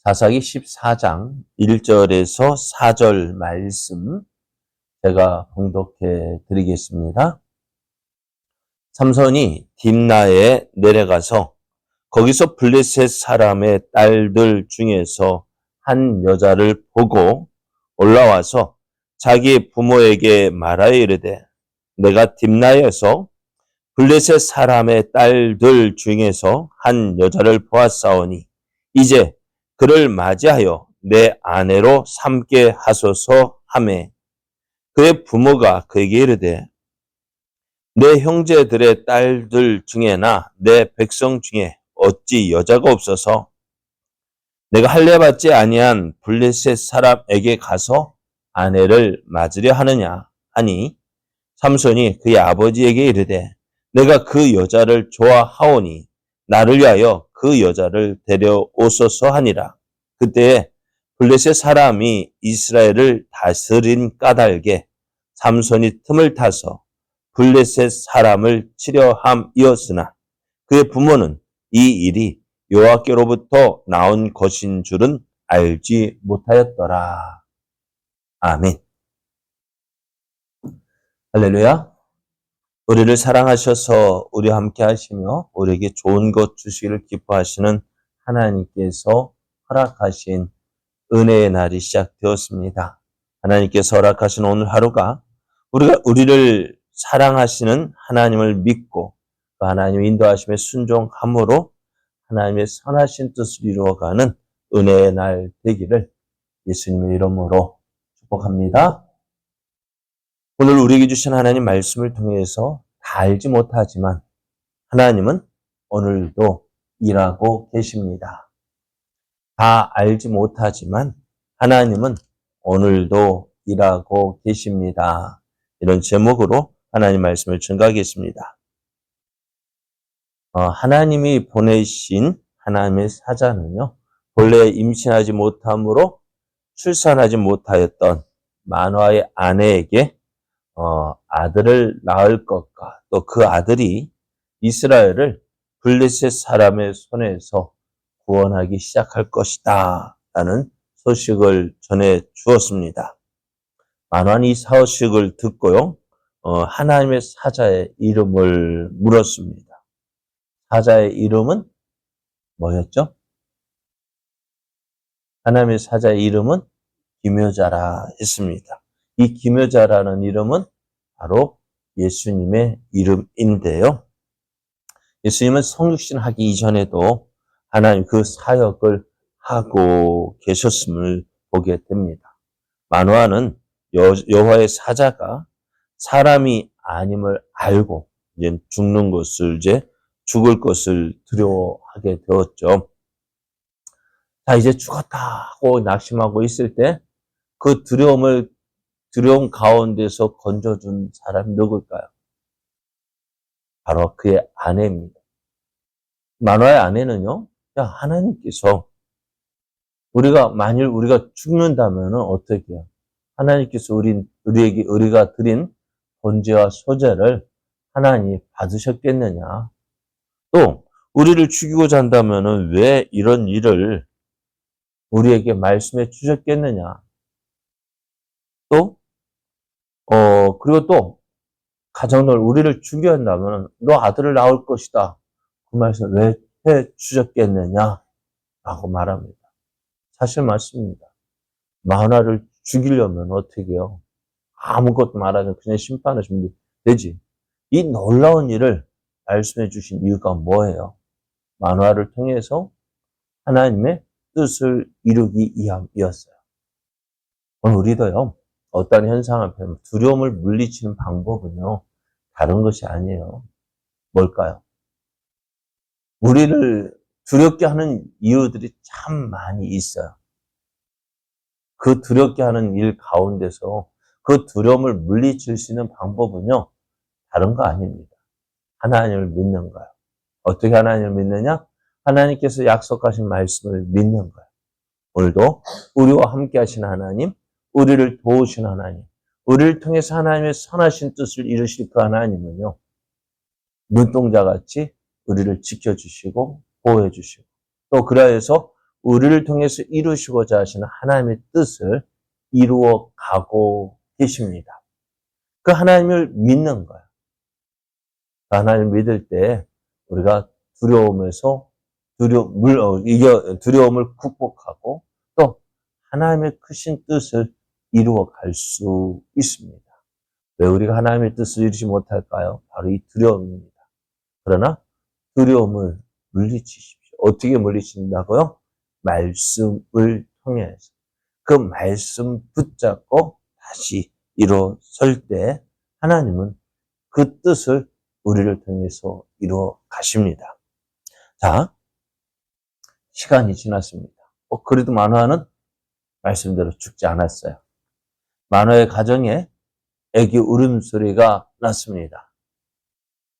사사기 14장 1절에서 4절 말씀 제가 봉독해 드리겠습니다. 삼손이 딥나에 내려가서 거기서 블레셋 사람의 딸들 중에서 한 여자를 보고 올라와서 자기 부모에게 말하여 이르되 내가 딥나에서 블레셋 사람의 딸들 중에서 한 여자를 보았사오니 이제 그를 맞이하여 내 아내로 삼게 하소서 하매 그의 부모가 그에게 이르되 내 형제들의 딸들 중에나 내 백성 중에 어찌 여자가 없어서 내가 할례받지 아니한 블레셋 사람에게 가서 아내를 맞으려 하느냐 하니 삼손이 그의 아버지에게 이르되 내가 그 여자를 좋아하오니 나를 위하여 그 여자를 데려오소서 하니라. 그때에 블레셋 사람이 이스라엘을 다스린 까닭에 삼손이 틈을 타서 블레셋 사람을 치려 함이었으나 그의 부모는 이 일이 여호와께로부터 나온 것인 줄은 알지 못하였더라. 아멘. 할렐루야. 우리를 사랑하셔서 우리와 함께 하시며 우리에게 좋은 것 주시기를 기뻐하시는 하나님께서 허락하신 은혜의 날이 시작되었습니다. 하나님께서 허락하신 오늘 하루가 우리를 사랑하시는 하나님을 믿고 하나님의 인도하심에 순종함으로 하나님의 선하신 뜻을 이루어가는 은혜의 날 되기를 예수님의 이름으로 축복합니다. 오늘 우리에게 주신 하나님 말씀을 통해서 다 알지 못하지만 하나님은 오늘도 일하고 계십니다. 다 알지 못하지만 하나님은 오늘도 일하고 계십니다. 이런 제목으로 하나님 말씀을 증거하겠습니다. 하나님이 보내신 하나님의 사자는요, 본래 임신하지 못함으로 출산하지 못하였던 마노아의 아내에게 아들을 낳을 것과 또 그 아들이 이스라엘을 블레셋 사람의 손에서 구원하기 시작할 것이다 라는 소식을 전해 주었습니다. 마노아는 이 소식을 듣고요, 하나님의 사자의 이름을 물었습니다. 사자의 이름은 뭐였죠? 하나님의 사자의 이름은 기묘자라 했습니다. 이 기묘자라는 이름은 바로 예수님의 이름인데요. 예수님은 성육신 하기 이전에도 하나님 그 사역을 하고 계셨음을 보게 됩니다. 마노아는 여호와의 사자가 사람이 아님을 알고 이제 죽을 것을 두려워하게 되었죠. 자, 이제 죽었다 하고 낙심하고 있을 때 그 두려움 가운데서 건져준 사람이 누굴까요? 바로 그의 아내입니다. 마노아의 아내는요, 하나님께서 만일 우리가 죽는다면 어떻게 해요? 하나님께서 우리가 드린 번제와 소제를 하나님이 받으셨겠느냐? 또, 우리를 죽이고자 한다면 왜 이런 일을 우리에게 말씀해 주셨겠느냐? 그리고 또, 가정을 우리를 죽여야 한다면 너 아들을 낳을 것이다. 그 말씀 왜 해 주셨겠느냐? 라고 말합니다. 사실 맞습니다. 마누아를 죽이려면 어떻게 해요? 아무것도 말하지 않고 그냥 심판하시면 되지. 이 놀라운 일을 말씀해 주신 이유가 뭐예요? 마누아를 통해서 하나님의 뜻을 이루기 위함이었어요. 오늘 우리도요, 어떤 현상 앞에 두려움을 물리치는 방법은요, 다른 것이 아니에요. 뭘까요? 우리를 두렵게 하는 이유들이 참 많이 있어요. 그 두렵게 하는 일 가운데서 그 두려움을 물리칠 수 있는 방법은요, 다른 거 아닙니다. 하나님을 믿는 거예요. 어떻게 하나님을 믿느냐? 하나님께서 약속하신 말씀을 믿는 거예요. 오늘도 우리와 함께 하신 하나님, 우리를 도우신 하나님, 우리를 통해서 하나님의 선하신 뜻을 이루실 그 하나님은요, 눈동자같이 우리를 지켜주시고 보호해주시고 또 그래서 우리를 통해서 이루시고자 하시는 하나님의 뜻을 이루어 가고 계십니다. 그 하나님을 믿는 거예요. 하나님을 믿을 때 우리가 두려움을 극복하고 또 하나님의 크신 뜻을 이루어 갈 수 있습니다. 왜 우리가 하나님의 뜻을 이루지 못할까요? 바로 이 두려움입니다. 그러나 두려움을 물리치십시오. 어떻게 물리친다고요? 말씀을 통해서. 그 말씀 붙잡고 다시 일어설 때 하나님은 그 뜻을 우리를 통해서 이루어 가십니다. 자, 시간이 지났습니다. 그래도 만화는 말씀대로 죽지 않았어요. 만화의 가정에 애기 울음소리가 났습니다.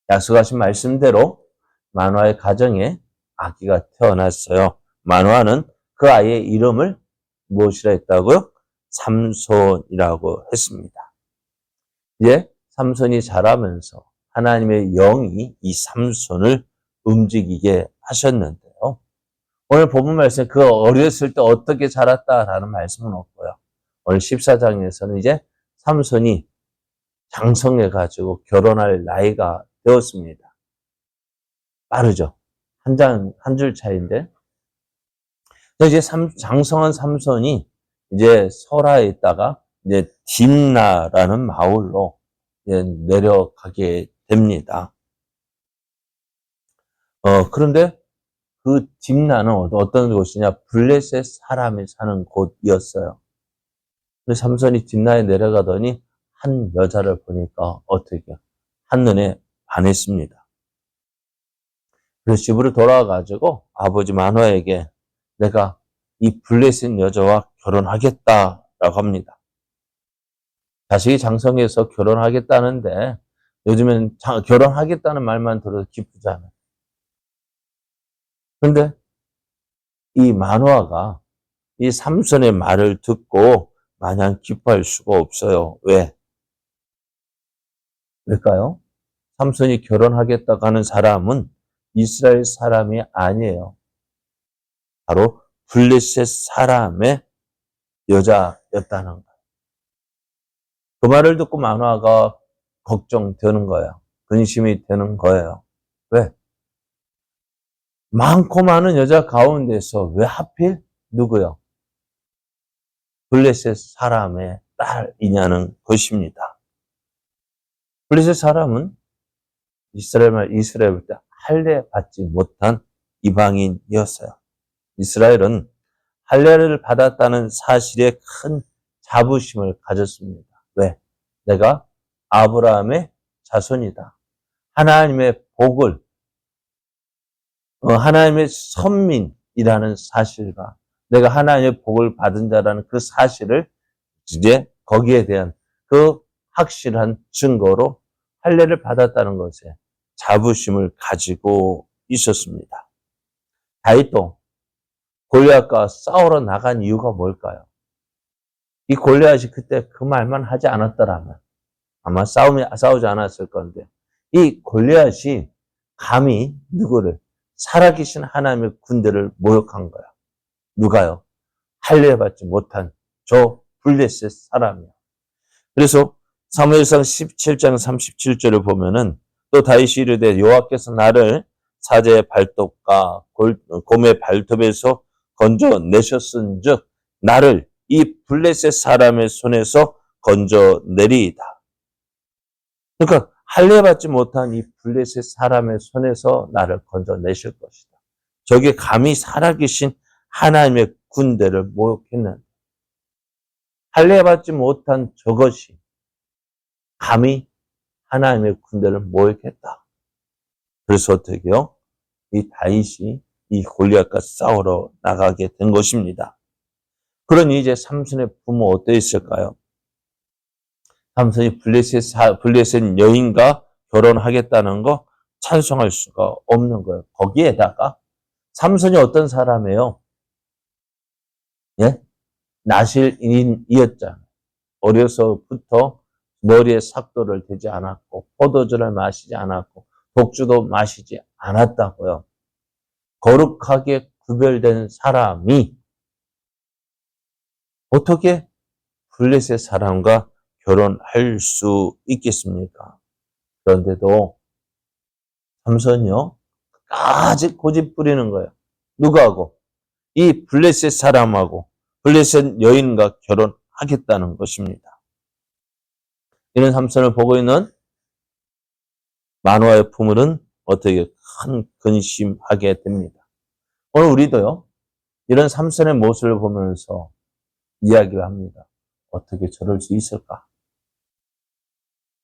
약속하신 말씀대로 만화의 가정에 아기가 태어났어요. 만화는 그 아이의 이름을 무엇이라 했다고요? 삼손이라고 했습니다. 이제 삼손이 자라면서 하나님의 영이 이 삼손을 움직이게 하셨는데요. 오늘 본문 말씀에 그 어렸을 때 어떻게 자랐다라는 말씀은 없고요. 오늘 14장에서는 이제 삼손이 장성해가지고 결혼할 나이가 되었습니다. 빠르죠? 한 줄 차이인데. 이제 장성한 삼손이 이제 설화에 있다가 이제 딥나라는 마을로 이제 내려가게 됩니다. 그런데 그 딥나는 어떤 곳이냐? 블레셋 사람이 사는 곳이었어요. 근데 삼손이 딥나에 내려가더니 한 여자를 보니까 어떻게 한눈에 반했습니다. 그래서 집으로 돌아와가지고 아버지 마노아에게 내가 이 블레셋 여자와 결혼하겠다라고 합니다. 자식이 장성해서 결혼하겠다는데 요즘엔 결혼하겠다는 말만 들어도 기쁘잖아요. 그런데 이 마노아가 이 삼손의 말을 듣고 마냥 기뻐할 수가 없어요. 왜일까요? 삼손이 결혼하겠다고 하는 사람은 이스라엘 사람이 아니에요. 바로 블레셋 사람의 여자였다는 거예요. 그 말을 듣고 마노아가 걱정되는 거예요. 근심이 되는 거예요. 왜? 많고 많은 여자 가운데서 왜 하필 누구요? 블레셋 사람의 딸이냐는 것입니다. 블레셋 사람은 이스라엘 볼 때 할례 받지 못한 이방인이었어요. 이스라엘은 할례를 받았다는 사실에 큰 자부심을 가졌습니다. 왜? 내가 아브라함의 자손이다. 하나님의 복을, 하나님의 선민이라는 사실과 내가 하나님의 복을 받은 자라는 그 사실을 이제 거기에 대한 그 확실한 증거로 할례를 받았다는 것에 자부심을 가지고 있었습니다. 다윗도 골리앗과 싸우러 나간 이유가 뭘까요? 이 골리앗이 그때 그 말만 하지 않았더라면 아마 싸우지 않았을 건데 이 골리앗이 감히 누구를 살아계신 하나님의 군대를 모욕한 거야. 누가요? 할례 받지 못한 저 블레셋 사람이야. 그래서 사무엘상 17장 37절을 보면은 또 다윗이 이르되 여호와께서 나를 사제의 발톱과 곰의 발톱에서 건져내셨은즉 나를 이 블레셋 사람의 손에서 건져내리이다. 그러니까 할례 받지 못한 이 블레셋 사람의 손에서 나를 건져내실 것이다. 저게 감히 살아계신 하나님의 군대를 모욕했는데 할례 받지 못한 저것이 감히 하나님의 군대를 모욕했다. 그래서 어떻게요? 이 다윗이 이 골리앗과 싸우러 나가게 된 것입니다. 그러니 이제 삼손의 부모 어떠했을까요? 삼손이 블레셋 여인과 결혼하겠다는 거 찬성할 수가 없는 거예요. 거기에다가 삼손이 어떤 사람이에요? 예? 나실인이었잖아요. 어려서부터 머리에 삭도를 대지 않았고 포도주를 마시지 않았고 독주도 마시지 않았다고요. 거룩하게 구별된 사람이 어떻게 블레셋 사람과 결혼할 수 있겠습니까? 그런데도 삼손이요, 아직 고집 부리는 거예요. 누구하고? 이 블레셋 사람하고, 블레셋 여인과 결혼하겠다는 것입니다. 이런 삼손을 보고 있는 만화의 부모는 어떻게 큰 근심하게 됩니다. 오늘 우리도요, 이런 삼손의 모습을 보면서 이야기를 합니다. 어떻게 저럴 수 있을까?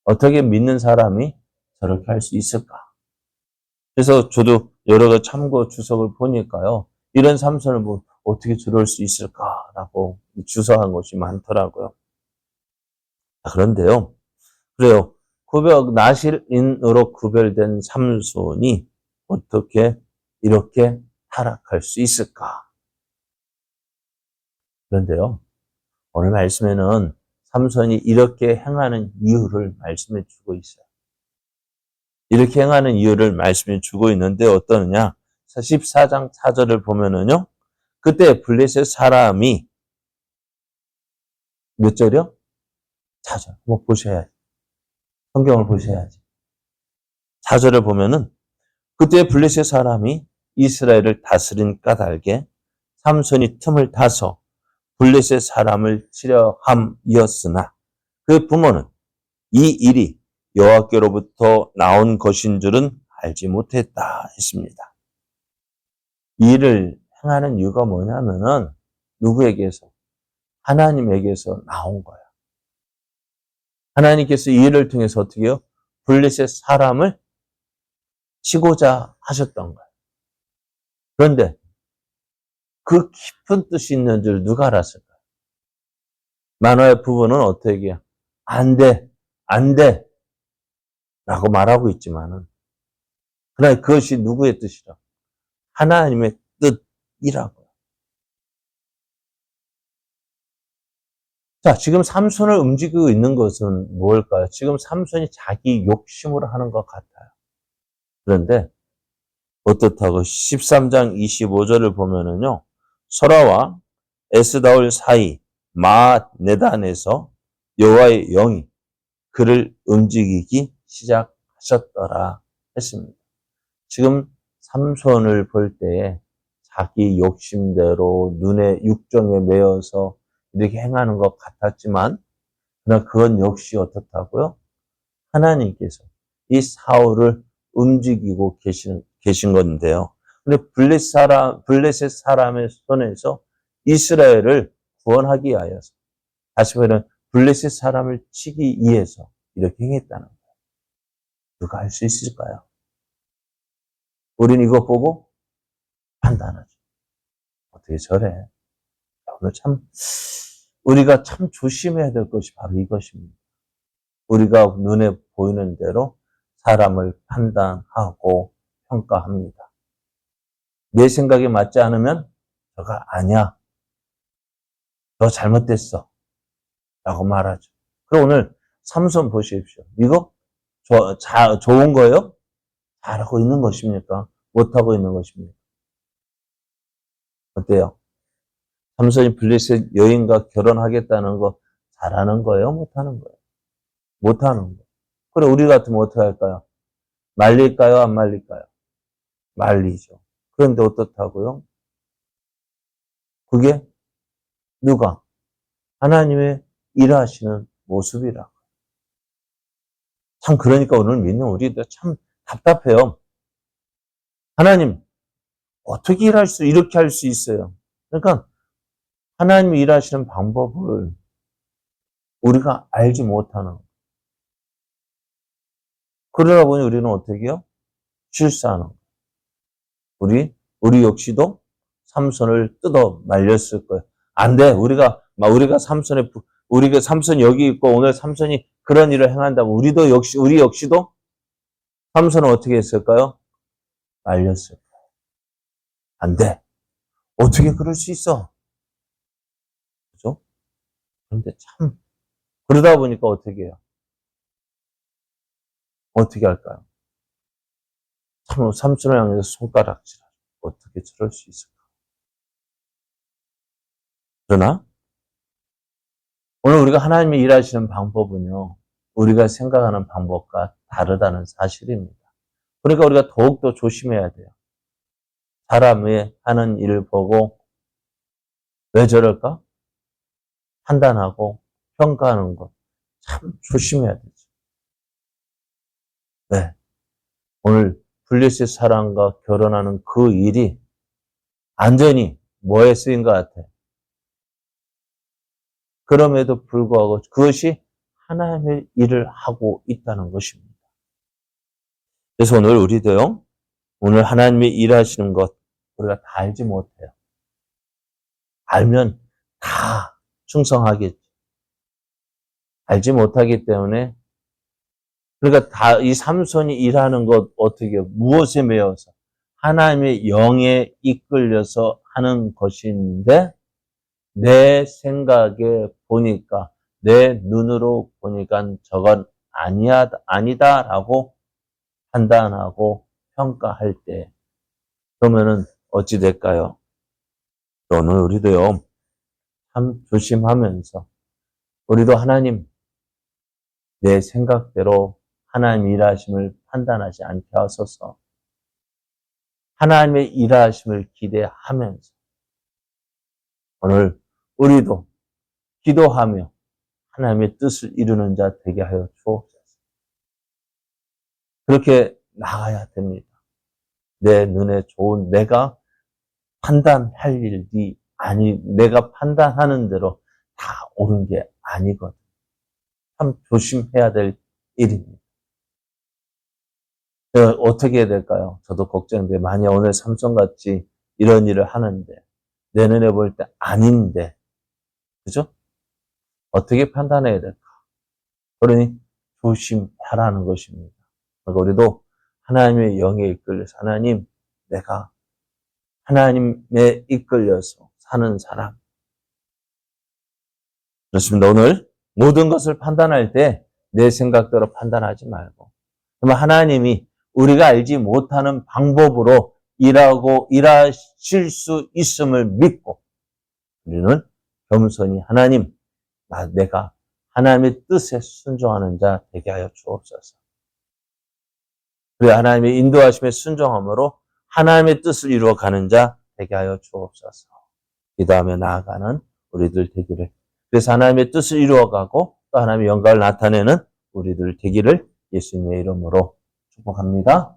어떻게 믿는 사람이 저렇게 할 수 있을까? 그래서 저도 여러 가지 참고 주석을 보니까요, 이런 삼손을 보고 어떻게 저럴 수 있을까라고 주석한 것이 많더라고요. 그런데요, 그래요. 나실인으로 구별된 삼손이 어떻게 이렇게 타락할 수 있을까? 그런데요, 오늘 말씀에는 삼손이 이렇게 행하는 이유를 말씀해 주고 있어요. 이렇게 행하는 이유를 말씀해 주고 있는데 어떠느냐? 14장 4절을 보면은요, 그때 블레셋 사람이 몇 절이요? 4절. 한번 보셔야지. 성경을 보셔야지. 4절을 보면은 그때 블레셋 사람이 이스라엘을 다스린 까닭에 삼손이 틈을 타서 블레셋 사람을 치려 함이었으나 그 부모는 이 일이 여호와께로부터 나온 것인 줄은 알지 못했다 했습니다. 이 일을 행하는 이유가 뭐냐면은 누구에게서? 하나님에게서 나온 거야. 하나님께서 이 일을 통해서 어떻게 해요? 블레셋 사람을 치고자 하셨던 거예요. 그런데 그 깊은 뜻이 있는 줄 누가 알았을까요? 만화의 부부는 어떻게 해요? 안 돼, 안 돼 라고 말하고 있지만은 그러나 그것이 누구의 뜻이라? 하나님의 뜻이라고요. 자, 지금 삼손을 움직이고 있는 것은 뭘까요? 지금 삼손이 자기 욕심으로 하는 것 같아요. 그런데 어떻다고 13장 25절을 보면은요, 소라와 에스다올 사이 마네단에서 여호와의 영이 그를 움직이기 시작하셨더라 했습니다. 지금 삼손을 볼 때에 자기 욕심대로 눈에 육정에 매여서 이렇게 행하는 것 같았지만, 그러나 그건 역시 어떻다고요? 하나님께서 이 사울을 움직이고 계신 건데요. 근데 블레셋 사람의 손에서 이스라엘을 구원하기 위하여서, 다시 말하면 블레셋 사람을 치기 위해서 이렇게 행했다는 거예요. 누가 할 수 있을까요? 우리는 이거 보고 판단하죠. 어떻게 저래? 오늘 우리가 참 조심해야 될 것이 바로 이것입니다. 우리가 눈에 보이는 대로 사람을 판단하고 평가합니다. 내 생각에 맞지 않으면 저가 아니야. 너 잘못됐어. 라고 말하죠. 그럼 오늘 삼손 보십시오. 이거 좋은 거예요? 잘하고 있는 것입니까? 못하고 있는 것입니까? 어때요? 삼손이 블레셋 여인과 결혼하겠다는 거 잘하는 거예요? 못하는 거예요? 못하는 거예요. 그래, 우리 같으면 어떻게 할까요? 말릴까요? 안 말릴까요? 말리죠. 그런데 어떻다고요? 그게 누가? 하나님의 일하시는 모습이라. 참, 그러니까 오늘 믿는 우리도 참 답답해요. 하나님, 어떻게 이렇게 할 수 있어요? 그러니까 하나님이 일하시는 방법을 우리가 알지 못하는 거예요. 그러다 보니 우리는 어떻게 해요? 실수하는 거예요. 우리 역시도 삼손을 뜯어 말렸을 거예요. 안 돼. 우리가 삼손이 여기 있고 오늘 삼손이 그런 일을 행한다고 우리 역시도 삼손은 어떻게 했을까요? 말렸을 거예요. 안 돼. 어떻게 그럴 수 있어? 그죠? 그런데 참, 그러다 보니까 어떻게 해요? 어떻게 할까요? 참, 삼손을 향해서 손가락질하죠. 어떻게 저럴 수 있을까? 그러나 오늘 우리가 하나님이 일하시는 방법은요, 우리가 생각하는 방법과 다르다는 사실입니다. 그러니까 우리가 더욱더 조심해야 돼요. 사람이 하는 일을 보고 왜 저럴까? 판단하고 평가하는 것 참 조심해야 되죠. 네. 오늘 블레셋 사람과 결혼하는 그 일이 안전히 뭐에 쓰인 것 같아요? 그럼에도 불구하고 그것이 하나님의 일을 하고 있다는 것입니다. 그래서 오늘 우리도요, 오늘 하나님이 일하시는 것 우리가 다 알지 못해요. 알면 다 충성하겠죠. 알지 못하기 때문에 그러니까 다 이 삼손이 일하는 것 어떻게 무엇에 매여서 하나님의 영에 이끌려서 하는 것인데 내 생각에 보니까 내 눈으로 보니까 저건 아니다라고 판단하고 평가할 때 그러면은 어찌 될까요? 오늘 우리도요 참 조심하면서 우리도 하나님 내 생각대로 하나님 일하심을 판단하지 않게 하소서. 하나님의 일하심을 기대하면서 오늘 우리도 기도하며 하나님의 뜻을 이루는 자 되게 하여 주옵소서. 그렇게 나가야 됩니다. 내 눈에 좋은 내가 판단할 일이 내가 판단하는 대로 다 옳은 게 아니거든. 참 조심해야 될 일입니다. 어떻게 해야 될까요? 저도 걱정돼. 만약 오늘 삼손같이 이런 일을 하는데 내 눈에 볼 때 아닌데 그죠? 어떻게 판단해야 될까? 그러니 조심하라는 것입니다. 그러니까 우리도 하나님의 영에 이끌려서 하나님 내가 하나님에 이끌려서 사는 사람 그렇습니다. 오늘 모든 것을 판단할 때 내 생각대로 판단하지 말고 그러면 하나님이 우리가 알지 못하는 방법으로 일하실 수 있음을 믿고 우리는 겸손히 하나님, 내가 하나님의 뜻에 순종하는 자 되게 하여 주옵소서. 그래 하나님의 인도하심에 순종함으로 하나님의 뜻을 이루어가는 자 되게 하여 주옵소서. 기도하며 나아가는 우리들 되기를. 그래서 하나님의 뜻을 이루어가고 또 하나님의 영광을 나타내는 우리들 되기를 예수님의 이름으로 축복합니다.